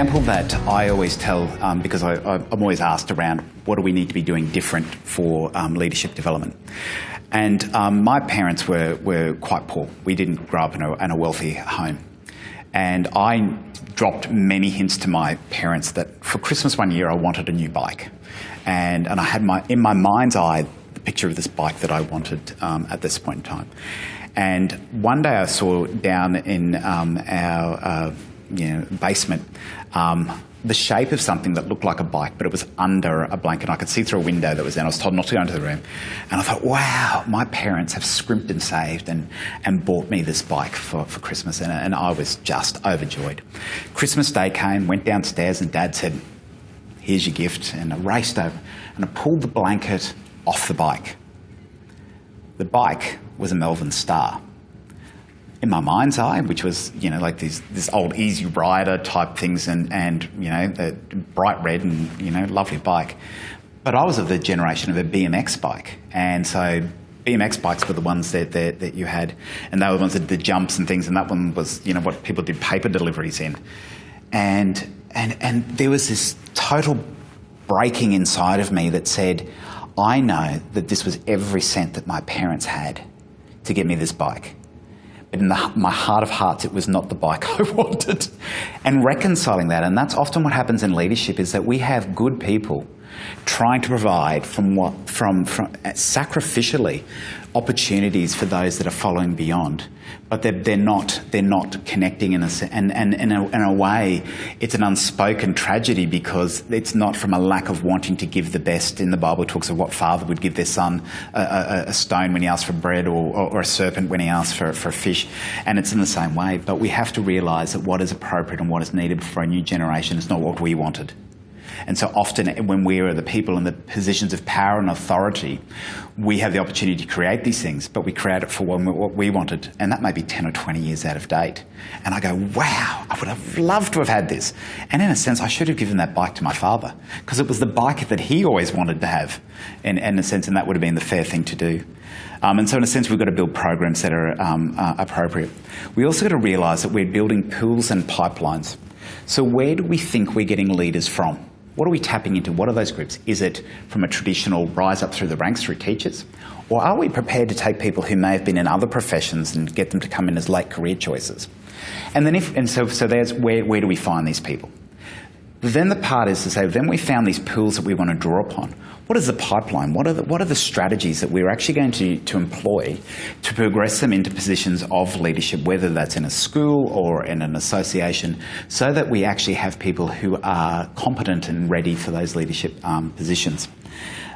example that I always tell, because I'm always asked around what do we need to be doing different for leadership development. And my parents were quite poor. We didn't grow up in a wealthy home. And I dropped many hints to my parents that for Christmas one year I wanted a new bike. And I had in my mind's eye the picture of this bike that I wanted at this point in time. And one day I saw down in our basement the shape of something that looked like a bike, but it was under a blanket. I could see through a window that was there, and I was told not to go into the room. And I thought, wow, my parents have scrimped and saved and bought me this bike for Christmas, and I was just overjoyed. Christmas Day came, went downstairs, and Dad said, here's your gift, and I raced over, and I pulled the blanket off the bike. The bike was a Melbourne Star. In my mind's eye, which was, like this old Easy Rider type things and the bright red and, lovely bike. But I was of the generation of a BMX bike. And so BMX bikes were the ones that you had, and they were the ones that did the jumps and things, and that one was, what people did paper deliveries in. And there was this total breaking inside of me that said, I know that this was every cent that my parents had to get me this bike. But in my heart of hearts, it was not the bike I wanted. And reconciling that, and that's often what happens in leadership, is that we have good people trying to provide from sacrificially opportunities for those that are following beyond, but they're not connecting in a way. It's an unspoken tragedy because it's not from a lack of wanting to give the best. In the Bible, it talks of what father would give their son a stone when he asked for bread, or a serpent when he asked for a fish, and it's in the same way. But we have to realise that what is appropriate and what is needed for a new generation is not what we wanted. And so often when we are the people in the positions of power and authority, we have the opportunity to create these things, but we create it for what we wanted, and that may be 10 or 20 years out of date. And I go, wow, I would have loved to have had this. And in a sense, I should have given that bike to my father, because it was the bike that he always wanted to have, and in a sense, and that would have been the fair thing to do. And so in a sense, we've got to build programs that are appropriate. We also got to realise that we're building pools and pipelines. So where do we think we're getting leaders from? What are we tapping into? What are those groups? Is it from a traditional rise up through the ranks through teachers? Or are we prepared to take people who may have been in other professions and get them to come in as late career choices? And then so there's where do we find these people? Then the part is to say, then we found these pools that we want to draw upon. What is the pipeline? What are the strategies that we're actually going to employ to progress them into positions of leadership, whether that's in a school or in an association, so that we actually have people who are competent and ready for those leadership positions?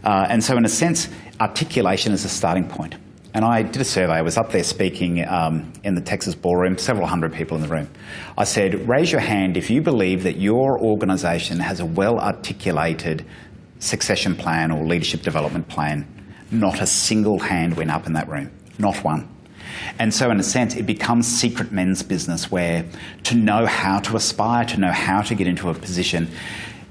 And so in a sense, articulation is a starting point. And I did a survey. I was up there speaking in the Texas ballroom, several hundred people in the room. I said, raise your hand if you believe that your organisation has a well-articulated succession plan or leadership development plan. Not a single hand went up in that room. Not one. And so in a sense, it becomes secret men's business, where to know how to aspire, to know how to get into a position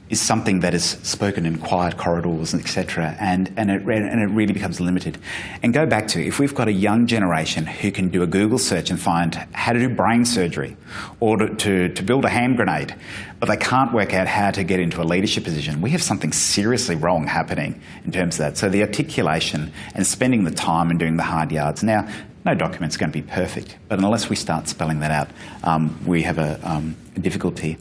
is something that is spoken in quiet corridors, etc., and it really becomes limited. And go back to, if we've got a young generation who can do a Google search and find how to do brain surgery or to build a hand grenade, but they can't work out how to get into a leadership position, we have something seriously wrong happening in terms of that. So the articulation and spending the time and doing the hard yards. Now, no document's going to be perfect, but unless we start spelling that out, we have a difficulty.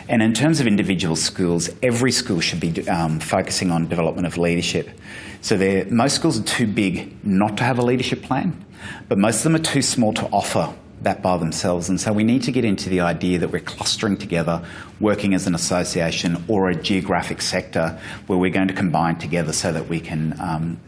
And in terms of individual schools, every school should be focusing on development of leadership. So most schools are too big not to have a leadership plan, but most of them are too small to offer that by themselves. And so we need to get into the idea that we're clustering together, working as an association or a geographic sector where we're going to combine together so that we can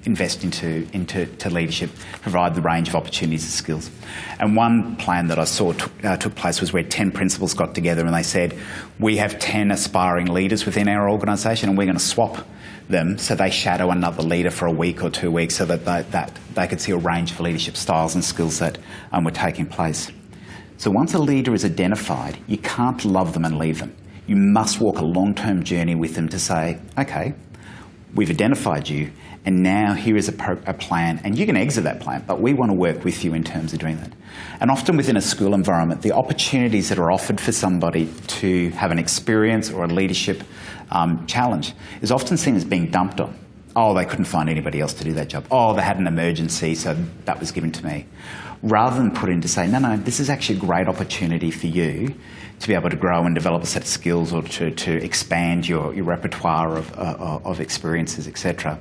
invest into leadership, provide the range of opportunities and skills. And one plan that I saw took place was where 10 principals got together and they said, we have 10 aspiring leaders within our organisation and we're going to swap them so they shadow another leader for a week or 2 weeks so that they could see a range of leadership styles and skills that were taking place. So once a leader is identified, you can't love them and leave them. You must walk a long-term journey with them to say, okay, we've identified you, and now here is a plan, and you can exit that plan, but we want to work with you in terms of doing that. And often within a school environment, the opportunities that are offered for somebody to have an experience or a leadership challenge is often seen as being dumped on. Oh, they couldn't find anybody else to do that job. Oh, they had an emergency, so that was given to me. Rather than put in to say, no, this is actually a great opportunity for you to be able to grow and develop a set of skills, or to expand your repertoire of experiences, etc.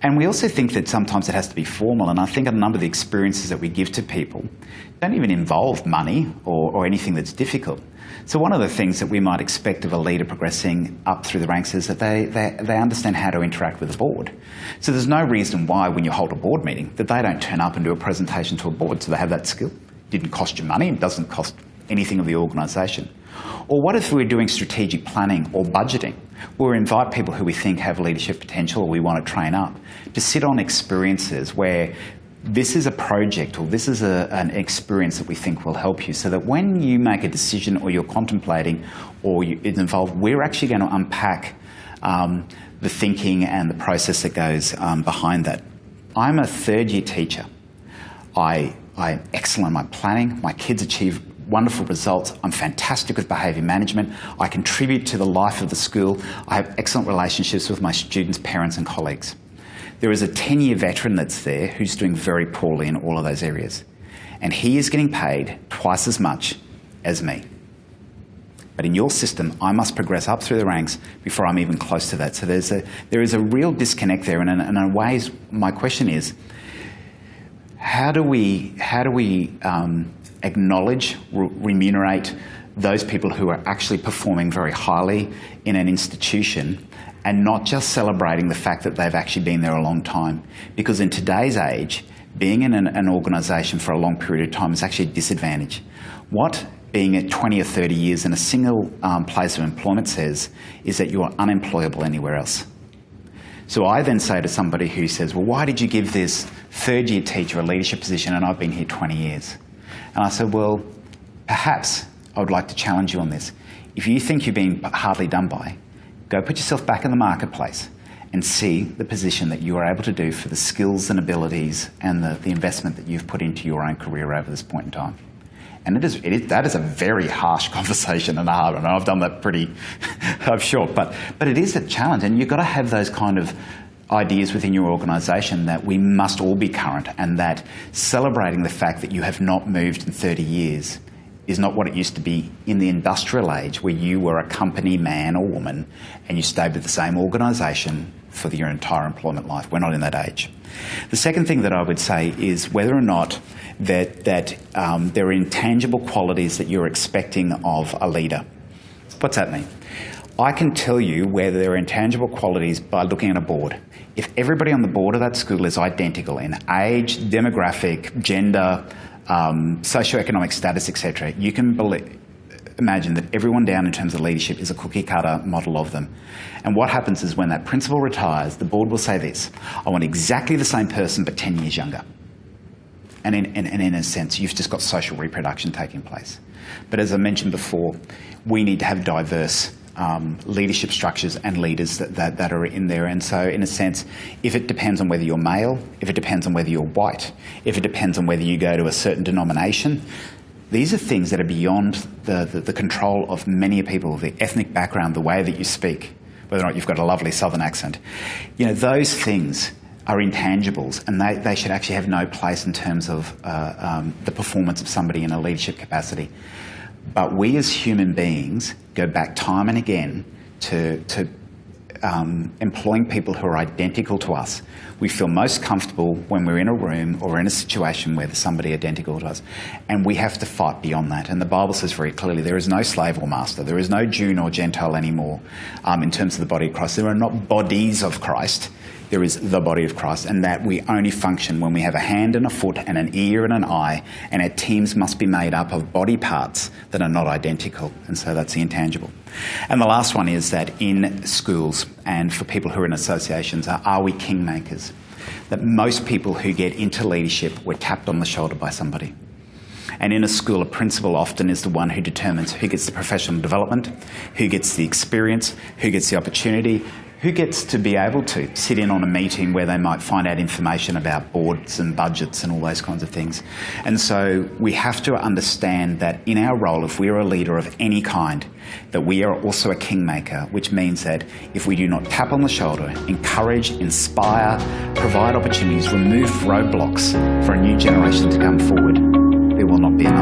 And we also think that sometimes it has to be formal, and I think a number of the experiences that we give to people don't even involve money or anything that's difficult. So one of the things that we might expect of a leader progressing up through the ranks is that they understand how to interact with the board. So there's no reason why when you hold a board meeting that they don't turn up and do a presentation to a board, so they have that skill. It didn't cost you money, it doesn't cost anything of the organisation. Or what if we're doing strategic planning or budgeting? We'll invite people who we think have leadership potential or we want to train up to sit on experiences where this is a project or this is an experience that we think will help you, so that when you make a decision or you're contemplating or it's involved, we're actually going to unpack the thinking and the process that goes behind that. I'm a third-year teacher. I'm excellent in my planning. My kids achieve wonderful results. I'm fantastic with behaviour management. I contribute to the life of the school. I have excellent relationships with my students, parents and colleagues. There is a 10-year veteran that's there who's doing very poorly in all of those areas. And he is getting paid twice as much as me. But in your system, I must progress up through the ranks before I'm even close to that. So there is a real disconnect there. And in ways, my question is, how do we acknowledge, remunerate those people who are actually performing very highly in an institution, and not just celebrating the fact that they've actually been there a long time? Because in today's age, being in an organisation for a long period of time is actually a disadvantage. What being at 20 or 30 years in a single place of employment says is that you are unemployable anywhere else. So I then say to somebody who says, well, why did you give this third-year teacher a leadership position and I've been here 20 years? And I said, well, perhaps I would like to challenge you on this. If you think you're being hardly done by, go put yourself back in the marketplace and see the position that you are able to do for the skills and abilities and the investment that you've put into your own career over this point in time. And that is a very harsh conversation and hard, and I've done that pretty, I'm sure, but it is a challenge, and you've got to have those kind of ideas within your organisation that we must all be current, and that celebrating the fact that you have not moved in 30 years is not what it used to be in the industrial age, where you were a company man or woman and you stayed with the same organisation for your entire employment life. We're not in that age. The second thing that I would say is whether or not that there are intangible qualities that you're expecting of a leader. What's that mean? I can tell you whether there are intangible qualities by looking at a board. If everybody on the board of that school is identical in age, demographic, gender, socioeconomic status, etc., you can imagine that everyone down in terms of leadership is a cookie-cutter model of them. And what happens is when that principal retires, the board will say this: I want exactly the same person but 10 years younger. And in a sense, you've just got social reproduction taking place. But as I mentioned before, we need to have diverse leadership structures and leaders that are in there. And so, in a sense, if it depends on whether you're male, if it depends on whether you're white, if it depends on whether you go to a certain denomination, these are things that are beyond the control of many people, the ethnic background, the way that you speak, whether or not you've got a lovely southern accent. You know, those things are intangibles, and they should actually have no place in terms of the performance of somebody in a leadership capacity. But we as human beings go back time and again to employing people who are identical to us. We feel most comfortable when we're in a room or in a situation where there's somebody identical to us, and we have to fight beyond that. And the Bible says very clearly there is no slave or master, there is no Jew nor Gentile anymore in terms of the body of Christ. There are not bodies of Christ. There is the body of Christ, and that we only function when we have a hand and a foot and an ear and an eye, and our teams must be made up of body parts that are not identical, and so that's the intangible. And the last one is that in schools and for people who are in associations, are we kingmakers? That most people who get into leadership were tapped on the shoulder by somebody. And in a school, a principal often is the one who determines who gets the professional development, who gets the experience, who gets the opportunity, Who gets to be able to sit in on a meeting where they might find out information about boards and budgets and all those kinds of things? And so we have to understand that in our role, if we are a leader of any kind, that we are also a kingmaker, which means that if we do not tap on the shoulder, encourage, inspire, provide opportunities, remove roadblocks for a new generation to come forward, there will not be enough.